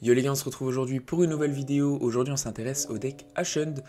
Yo les gars, on se retrouve aujourd'hui pour une nouvelle vidéo. Aujourd'hui on s'intéresse au deck Ascend,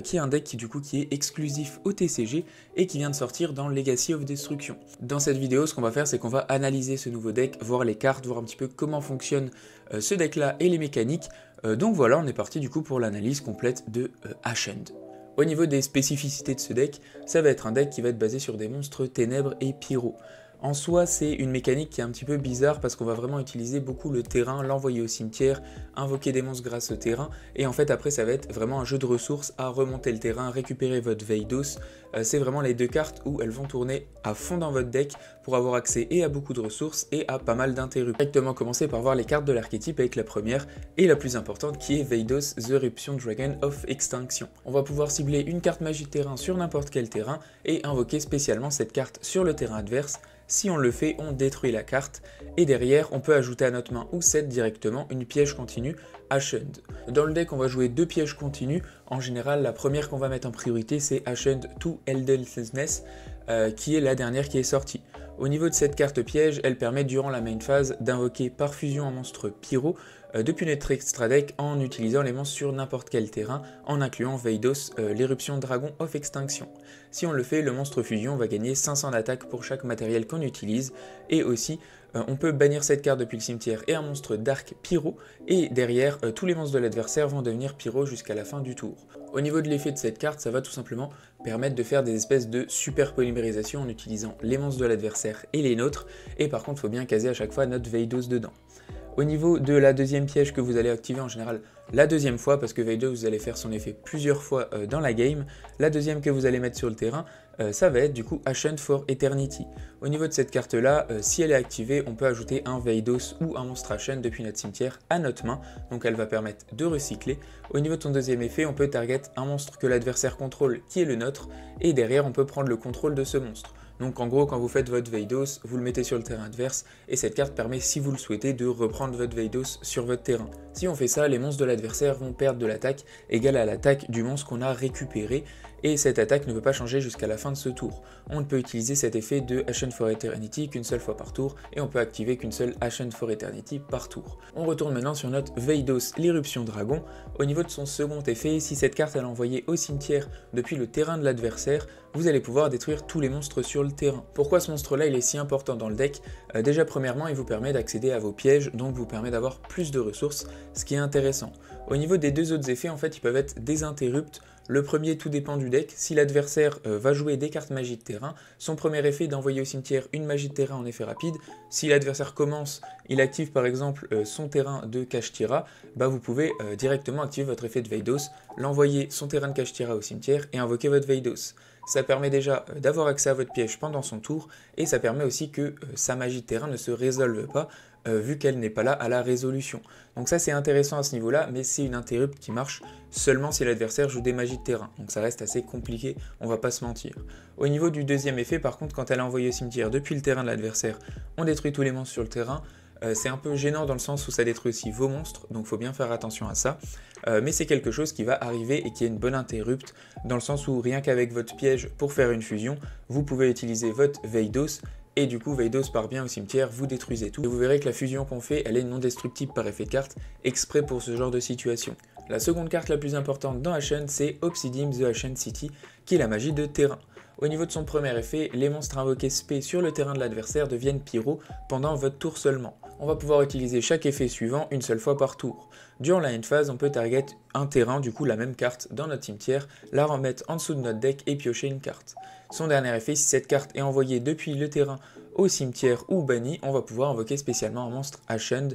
qui est un deck qui est exclusif au TCG et qui vient de sortir dans Legacy of Destruction. Dans cette vidéo, ce qu'on va faire, c'est qu'on va analyser ce nouveau deck, voir les cartes, voir un petit peu comment fonctionne ce deck là et les mécaniques. Donc voilà, on est parti du coup pour l'analyse complète de Ascend. Au niveau des spécificités de ce deck, ça va être un deck qui va être basé sur des monstres ténèbres et pyro. En soi, c'est une mécanique qui est un petit peu bizarre parce qu'on va vraiment utiliser beaucoup le terrain, l'envoyer au cimetière, invoquer des monstres grâce au terrain, et en fait après ça va être vraiment un jeu de ressources à remonter le terrain, récupérer votre Veidos. C'est vraiment les deux cartes où elles vont tourner à fond dans votre deck pour avoir accès et à beaucoup de ressources et à pas mal d'interrupts. Directement commencer par voir les cartes de l'archétype avec la première et la plus importante qui est Veidos The Eruption Dragon of Extinction. On va pouvoir cibler une carte magie de terrain sur n'importe quel terrain et invoquer spécialement cette carte sur le terrain adverse. Si on le fait, on détruit la carte, et derrière, on peut ajouter à notre main ou set directement une piège continue Ascend. Dans le deck, on va jouer deux pièges continus. En général, la première qu'on va mettre en priorité, c'est Ascend to Heldelessness, qui est la dernière qui est sortie. Au niveau de cette carte piège, elle permet durant la main phase d'invoquer par fusion un monstre pyro depuis notre extra deck en utilisant les monstres sur n'importe quel terrain, en incluant Veidos, l'éruption Dragon of Extinction. Si on le fait, le monstre fusion va gagner 500 d'attaque pour chaque matériel qu'on utilise, et aussi on peut bannir cette carte depuis le cimetière et un monstre Dark Pyro, et derrière tous les monstres de l'adversaire vont devenir Pyro jusqu'à la fin du tour. Au niveau de l'effet de cette carte, ça va tout simplement permettre de faire des espèces de super polymérisation en utilisant les monstres de l'adversaire et les nôtres, et par contre il faut bien caser à chaque fois notre Veidos dedans. Au niveau de la deuxième piège que vous allez activer en général la deuxième fois, parce que Veidos vous allez faire son effet plusieurs fois dans la game, la deuxième que vous allez mettre sur le terrain, ça va être du coup Ascend for Eternity. Au niveau de cette carte là, si elle est activée, on peut ajouter un Veidos ou un monstre Ascend depuis notre cimetière à notre main, donc elle va permettre de recycler. Au niveau de son deuxième effet, on peut target un monstre que l'adversaire contrôle qui est le nôtre, et derrière on peut prendre le contrôle de ce monstre. Donc en gros, quand vous faites votre Veidos, vous le mettez sur le terrain adverse, et cette carte permet, si vous le souhaitez, de reprendre votre Veidos sur votre terrain. Si on fait ça, les monstres de l'adversaire vont perdre de l'attaque égale à l'attaque du monstre qu'on a récupéré, et cette attaque ne peut pas changer jusqu'à la fin de ce tour. On ne peut utiliser cet effet de Ascend for Eternity qu'une seule fois par tour, et on peut activer qu'une seule Ascend for Eternity par tour. On retourne maintenant sur notre Veidos, l'éruption dragon. Au niveau de son second effet, si cette carte est envoyée au cimetière depuis le terrain de l'adversaire, vous allez pouvoir détruire tous les monstres sur le terrain. Pourquoi ce monstre là il est si important dans le deck? Déjà premièrement, il vous permet d'accéder à vos pièges, donc vous permet d'avoir plus de ressources, ce qui est intéressant. Au niveau des deux autres effets, en fait, ils peuvent être des interrupts. Le premier, tout dépend du deck. Si l'adversaire va jouer des cartes magie de terrain, son premier effet est d'envoyer au cimetière une magie de terrain en effet rapide. Si l'adversaire commence, il active par exemple son terrain de Kashtira, vous pouvez directement activer votre effet de Veidos, l'envoyer son terrain de Kashtira au cimetière et invoquer votre Veidos. Ça permet déjà d'avoir accès à votre piège pendant son tour, et ça permet aussi que sa magie de terrain ne se résolve pas, vu qu'elle n'est pas là à la résolution. Donc ça c'est intéressant à ce niveau-là, mais c'est une interrupt qui marche seulement si l'adversaire joue des magies de terrain. Donc ça reste assez compliqué, on va pas se mentir. Au niveau du deuxième effet, par contre, quand elle est envoyée au cimetière depuis le terrain de l'adversaire, on détruit tous les monstres sur le terrain. C'est un peu gênant dans le sens où ça détruit aussi vos monstres, donc il faut bien faire attention à ça. Mais c'est quelque chose qui va arriver et qui est une bonne interrupte, dans le sens où rien qu'avec votre piège pour faire une fusion, vous pouvez utiliser votre Veidos, et du coup Veidos part bien au cimetière, vous détruisez tout. Et vous verrez que la fusion qu'on fait, elle est non destructible par effet de carte, exprès pour ce genre de situation. La seconde carte la plus importante dans Ascend, c'est Obsidian the Ascend City, qui est la magie de terrain. Au niveau de son premier effet, les monstres invoqués spé sur le terrain de l'adversaire deviennent pyro pendant votre tour seulement. On va pouvoir utiliser chaque effet suivant une seule fois par tour. Durant la end phase, on peut target un terrain, du coup la même carte, dans notre cimetière, la remettre en dessous de notre deck et piocher une carte. Son dernier effet, si cette carte est envoyée depuis le terrain au cimetière ou banni, on va pouvoir invoquer spécialement un monstre Ascend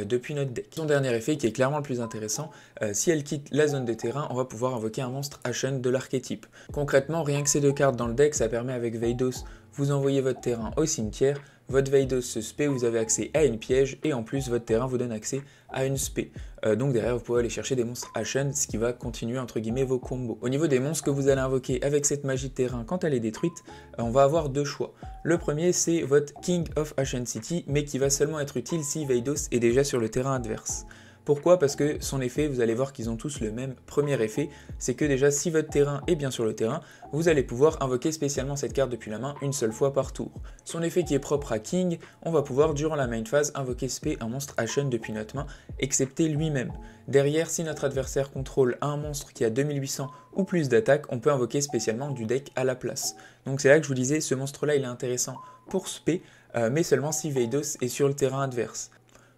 depuis notre deck. Son dernier effet, qui est clairement le plus intéressant, si elle quitte la zone de terrain, on va pouvoir invoquer un monstre Ascend de l'archétype. Concrètement, rien que ces deux cartes dans le deck, ça permet avec Veidos, vous envoyez votre terrain au cimetière, votre Veidos se spé, vous avez accès à une piège, et en plus votre terrain vous donne accès à une spé. Donc derrière vous pouvez aller chercher des monstres Ascend, ce qui va continuer entre guillemets vos combos. Au niveau des monstres que vous allez invoquer avec cette magie de terrain quand elle est détruite, on va avoir deux choix. Le premier c'est votre King of Ascend City, mais qui va seulement être utile si Veidos est déjà sur le terrain adverse. Pourquoi? Parce que son effet, vous allez voir qu'ils ont tous le même premier effet, c'est que déjà si votre terrain est bien sur le terrain, vous allez pouvoir invoquer spécialement cette carte depuis la main une seule fois par tour. Son effet qui est propre à King, on va pouvoir durant la main phase invoquer spé un monstre Ashen depuis notre main, excepté lui-même. Derrière, si notre adversaire contrôle un monstre qui a 2800 ou plus d'attaque, on peut invoquer spécialement du deck à la place. Donc c'est là que je vous disais, ce monstre-là il est intéressant pour spé, mais seulement si Veidos est sur le terrain adverse.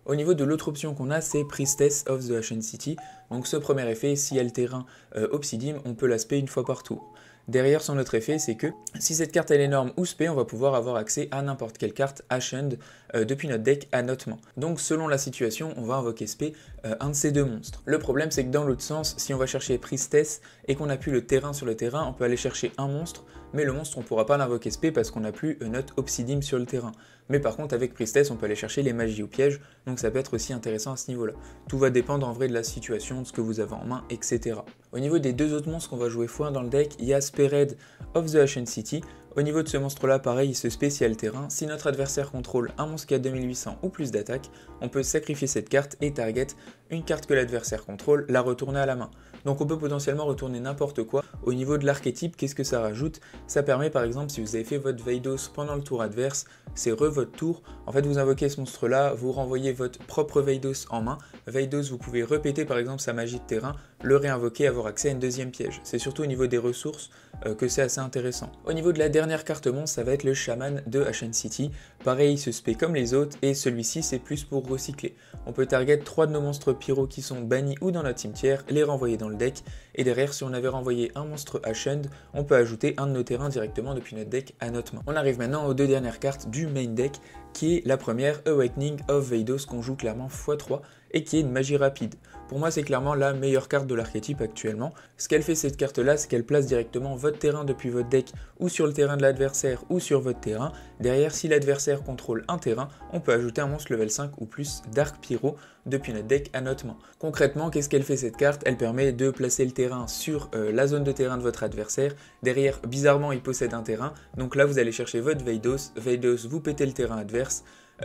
Au niveau de l'autre option qu'on a, c'est Priestess of the Ashen City. Donc ce premier effet, si elle terrain Obsidian, on peut la spé une fois par tour. Derrière son autre effet, c'est que si cette carte elle est énorme ou spé, on va pouvoir avoir accès à n'importe quelle carte Ashen depuis notre deck à notre main. Donc selon la situation, on va invoquer spé un de ces deux monstres. Le problème c'est que dans l'autre sens, si on va chercher Priestess et qu'on n'a plus le terrain sur le terrain, on peut aller chercher un monstre, mais le monstre on ne pourra pas l'invoquer spé parce qu'on n'a plus notre Obsidian sur le terrain. Mais par contre avec Priestess on peut aller chercher les magies ou pièges, donc ça peut être aussi intéressant à ce niveau là. Tout va dépendre en vrai de la situation, de ce que vous avez en main, etc. Au niveau des deux autres monstres qu'on va jouer x1 dans le deck, il y a Spirit of the Ashen City. Au niveau de ce monstre là, pareil, il se spécial terrain. Si notre adversaire contrôle un monstre qui a 2800 ou plus d'attaque, on peut sacrifier cette carte et target une carte que l'adversaire contrôle, la retourner à la main. Donc on peut potentiellement retourner n'importe quoi. Au niveau de l'archétype, qu'est-ce que ça rajoute? Ça permet par exemple, si vous avez fait votre Veidos pendant le tour adverse, c'est votre tour. En fait, vous invoquez ce monstre là, vous renvoyez votre propre Veidos en main. Veidos, vous pouvez répéter par exemple sa magie de terrain, le réinvoquer, avoir accès à une deuxième piège. C'est surtout au niveau des ressources que c'est assez intéressant. Au niveau de la dernière carte monstre, ça va être le Shaman de Ashen City. Pareil, il se spé comme les autres et celui-ci c'est plus pour recycler. On peut target 3 de nos monstres pyro qui sont bannis ou dans notre cimetière, les renvoyer dans le deck, et derrière si on avait renvoyé un monstre Ashen, on peut ajouter un de nos terrains directement depuis notre deck à notre main. On arrive maintenant aux deux dernières cartes du main deck, qui est la première Awakening of Veidos qu'on joue clairement x3 et qui est une magie rapide. Pour moi c'est clairement la meilleure carte de l'archétype actuellement. Ce qu'elle fait cette carte là, c'est qu'elle place directement votre terrain depuis votre deck ou sur le terrain de l'adversaire ou sur votre terrain. Derrière, si l'adversaire contrôle un terrain, on peut ajouter un monstre level 5 ou plus Dark Pyro depuis notre deck à notre main. Concrètement, qu'est-ce qu'elle fait cette carte? Elle permet de placer le terrain sur la zone de terrain de votre adversaire. Derrière, bizarrement, il possède un terrain. Donc là, vous allez chercher votre Veidos. Veidos, vous pétez le terrain adverse.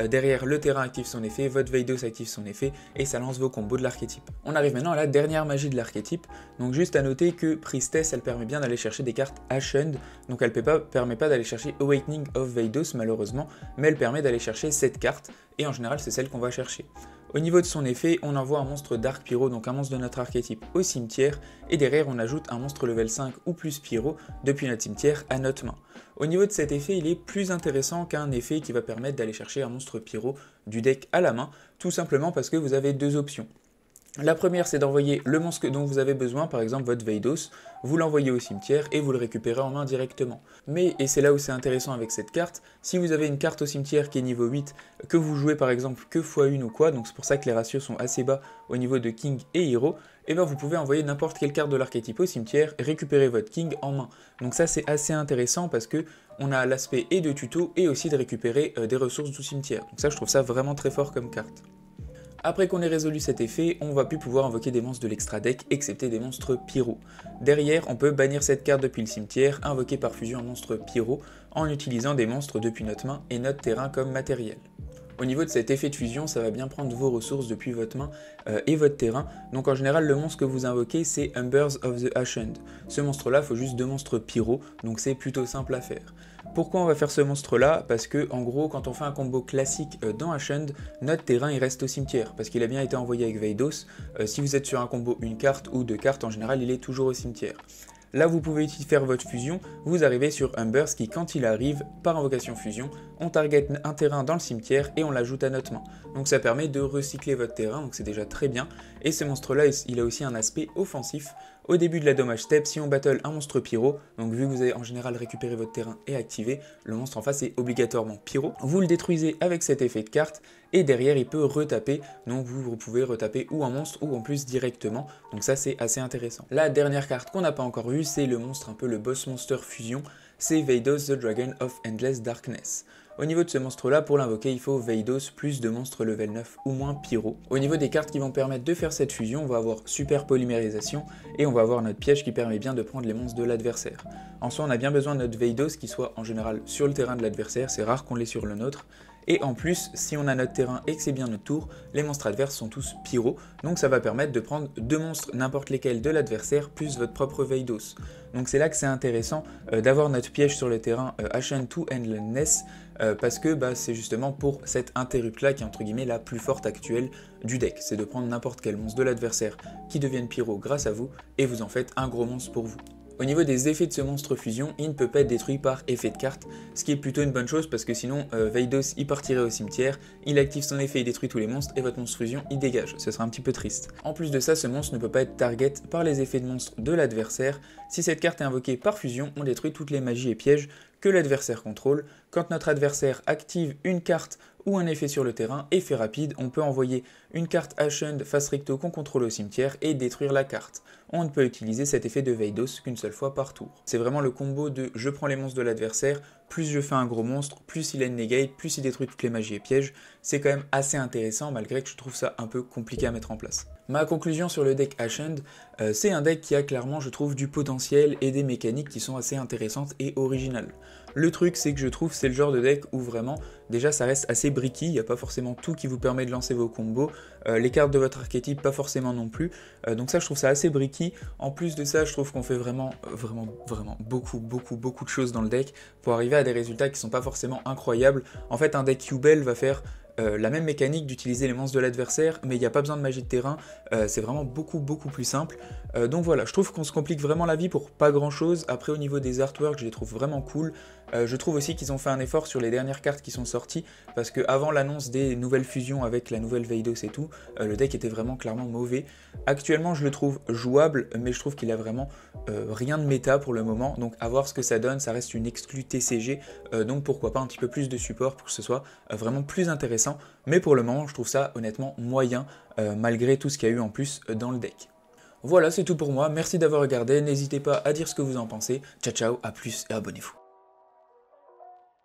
Derrière, le terrain active son effet, votre Veidos active son effet et ça lance vos combos de l'archétype. On arrive maintenant à la dernière magie de l'archétype. Donc juste à noter que Priestess, elle permet bien d'aller chercher des cartes Ashen. Donc elle permet pas d'aller chercher Awakening of Veidos malheureusement, mais elle permet d'aller chercher cette carte et en général c'est celle qu'on va chercher. Au niveau de son effet, on envoie un monstre Dark Pyro, donc un monstre de notre archétype, au cimetière, et derrière on ajoute un monstre level 5 ou plus Pyro depuis notre cimetière à notre main. Au niveau de cet effet, il est plus intéressant qu'un effet qui va permettre d'aller chercher un monstre Pyro du deck à la main, tout simplement parce que vous avez deux options. La première, c'est d'envoyer le monstre dont vous avez besoin, par exemple votre Veidos, vous l'envoyez au cimetière et vous le récupérez en main directement. Mais, et c'est là où c'est intéressant avec cette carte, si vous avez une carte au cimetière qui est niveau 8, que vous jouez par exemple que x1 ou quoi, donc c'est pour ça que les ratios sont assez bas au niveau de King et Hero, et bien vous pouvez envoyer n'importe quelle carte de l'archétype au cimetière et récupérer votre King en main. Donc ça c'est assez intéressant parce que on a l'aspect et de tuto et aussi de récupérer des ressources du cimetière. Donc ça je trouve ça vraiment très fort comme carte. Après qu'on ait résolu cet effet, on va plus pouvoir invoquer des monstres de l'extra deck, excepté des monstres pyro. Derrière, on peut bannir cette carte depuis le cimetière, invoquer par fusion un monstre pyro, en utilisant des monstres depuis notre main et notre terrain comme matériel. Au niveau de cet effet de fusion, ça va bien prendre vos ressources depuis votre main et votre terrain. Donc en général, le monstre que vous invoquez, c'est Embers of the Ashen. Ce monstre-là, il faut juste deux monstres pyro, donc c'est plutôt simple à faire. Pourquoi on va faire ce monstre-là? Parce que en gros, quand on fait un combo classique dans Ashen, notre terrain il reste au cimetière, parce qu'il a bien été envoyé avec Veidos. Si vous êtes sur un combo une carte ou deux cartes, en général, il est toujours au cimetière. Là, vous pouvez faire votre fusion, vous arrivez sur Embers qui, quand il arrive, par invocation fusion, on target un terrain dans le cimetière et on l'ajoute à notre main. Donc ça permet de recycler votre terrain, donc c'est déjà très bien. Et ce monstre-là, il a aussi un aspect offensif. Au début de la dommage step, si on battle un monstre pyro, donc vu que vous avez en général récupéré votre terrain et activé, le monstre en face est obligatoirement pyro. Vous le détruisez avec cet effet de carte et derrière il peut retaper, donc vous pouvez retaper ou un monstre ou en plus directement, donc ça c'est assez intéressant. La dernière carte qu'on n'a pas encore vue, c'est le monstre un peu le boss monster fusion, c'est Veidos the Dragon of Endless Darkness. Au niveau de ce monstre-là, pour l'invoquer, il faut Veidos plus de monstres level 9 ou moins pyro. Au niveau des cartes qui vont permettre de faire cette fusion, on va avoir super polymérisation et on va avoir notre piège qui permet bien de prendre les monstres de l'adversaire. En soi, on a bien besoin de notre Veidos qui soit en général sur le terrain de l'adversaire, c'est rare qu'on l'ait sur le nôtre. Et en plus, si on a notre terrain et que c'est bien notre tour, les monstres adverses sont tous pyro, donc ça va permettre de prendre 2 monstres n'importe lesquels de l'adversaire, plus votre propre Veidos. Donc c'est là que c'est intéressant d'avoir notre piège sur le terrain Ashen to Endlessness, parce que c'est justement pour cette interrupt là qui est entre guillemets la plus forte actuelle du deck. C'est de prendre n'importe quel monstre de l'adversaire qui devienne pyro grâce à vous, et vous en faites un gros monstre pour vous. Au niveau des effets de ce monstre fusion, il ne peut pas être détruit par effet de carte, ce qui est plutôt une bonne chose parce que sinon Veidos il partirait au cimetière, il active son effet, il détruit tous les monstres et votre monstre fusion il dégage, ce serait un petit peu triste. En plus de ça, ce monstre ne peut pas être target par les effets de monstre de l'adversaire. Si cette carte est invoquée par fusion, on détruit toutes les magies et pièges que l'adversaire contrôle. Quand notre adversaire active une carte ou un effet sur le terrain, effet rapide, on peut envoyer une carte Ashen face recto qu'on contrôle au cimetière et détruire la carte. On ne peut utiliser cet effet de Veidos qu'une seule fois par tour. C'est vraiment le combo de je prends les monstres de l'adversaire, plus je fais un gros monstre, plus il a une negate, plus il détruit toutes les magies et pièges. C'est quand même assez intéressant malgré que je trouve ça un peu compliqué à mettre en place. Ma conclusion sur le deck Ashen, c'est un deck qui a clairement, je trouve, du potentiel et des mécaniques qui sont assez intéressantes et originales. Le truc, c'est que je trouve c'est le genre de deck où vraiment, déjà ça reste assez bricky, il n'y a pas forcément tout qui vous permet de lancer vos combos, les cartes de votre archétype pas forcément non plus, donc ça je trouve ça assez bricky. En plus de ça, je trouve qu'on fait vraiment beaucoup de choses dans le deck pour arriver à des résultats qui sont pas forcément incroyables. En fait, un deck Yubel va faire la même mécanique d'utiliser les monstres de l'adversaire, mais il n'y a pas besoin de magie de terrain, c'est vraiment beaucoup plus simple. Donc voilà, je trouve qu'on se complique vraiment la vie pour pas grand chose. Après au niveau des artworks, je les trouve vraiment cool. Je trouve aussi qu'ils ont fait un effort sur les dernières cartes qui sont sorties, parce que avant l'annonce des nouvelles fusions avec la nouvelle Veidos et tout, le deck était vraiment clairement mauvais. Actuellement je le trouve jouable, mais je trouve qu'il a vraiment rien de méta pour le moment, donc à voir ce que ça donne. Ça reste une exclue TCG, donc pourquoi pas un petit peu plus de support pour que ce soit vraiment plus intéressant, mais pour le moment je trouve ça honnêtement moyen, malgré tout ce qu'il y a eu en plus dans le deck. Voilà, c'est tout pour moi, merci d'avoir regardé, n'hésitez pas à dire ce que vous en pensez, ciao ciao, à plus et abonnez-vous.